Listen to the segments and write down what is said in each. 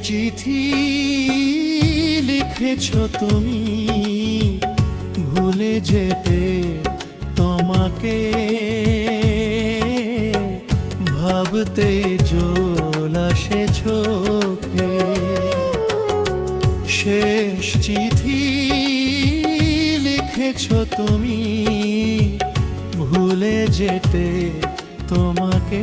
চিঠি লিখেছ তুমি, ভুলে যেতে তোমাকে ভাবতে জল আসে চোখে। শেষ চিঠি লিখেছ তুমি, ভুলে যেতে তোমাকে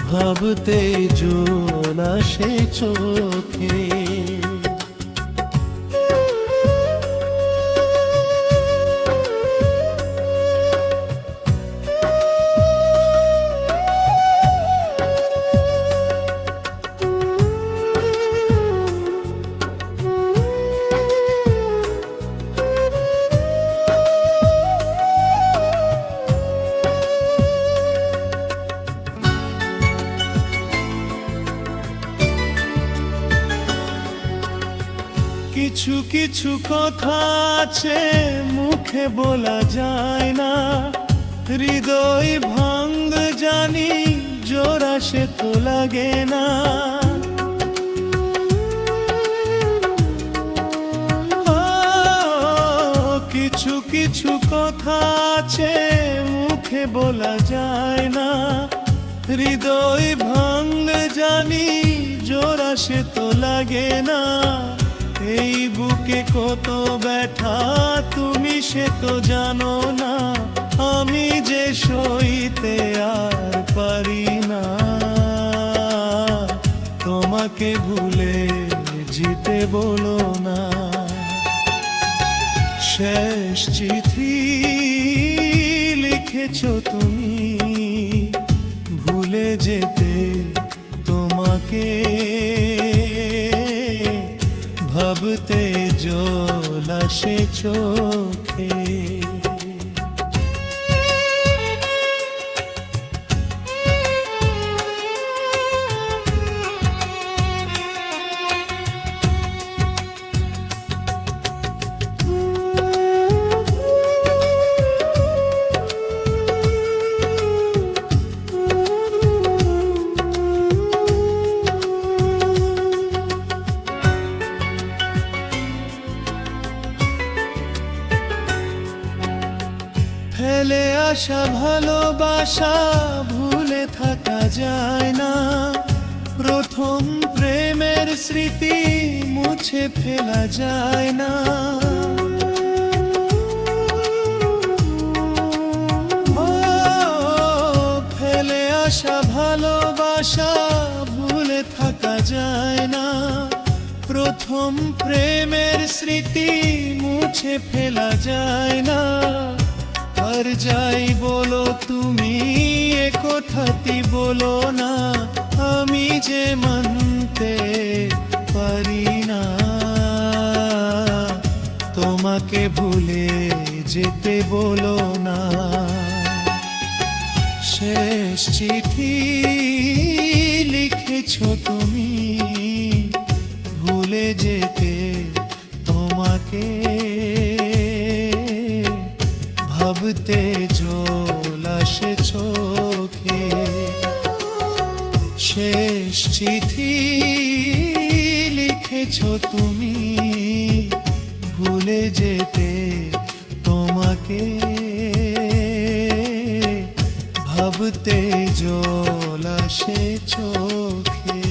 ভাবতে জল আসে চোখে। কিছু কিছু কথা আছে মুখে বলা যায় না, হৃদয় ভাঙ জানি জোড়া সে তো লাগে না। কিছু কিছু কথা আছে মুখে বলা যায় না, হৃদয় ভাঙ জানি জোড়া সে তো লাগে না। এই বুকে কত ব্যথা তুমি সে তো জানো না, আমি যে সইতে আর পারি না। তোমাকে ভুলে যেতে বলো না। শেষ চিঠি লিখেছ তুমি, ভুলে যেতে তোমাকে ভাবতে জল আসে চোখে। ফেলে আসা ভালোবাসা ভুলে থাকা যায় না, প্রথম প্রেমের স্মৃতি মুছে ফেলা যায় না। ফেলে আসা ভালোবাসা ভুলে থাকা যায় না, প্রথম প্রেমের স্মৃতি মুছে ফেলা যায় না। আর যাই বলো তুমি এ কথাটি বলো না, আমি যে মানতে পারি না। তোমাকে ভুলে যেতে বলো না। শেষ চিঠি লিখেছ তুমি, ভুলে যেতে তোমাকে ভাবতে জল আসে চোখে। শেষ চিঠি লিখেছ তুমি, ভুলে যেতে তোমাকে ভাবতে জল আসে চোখে।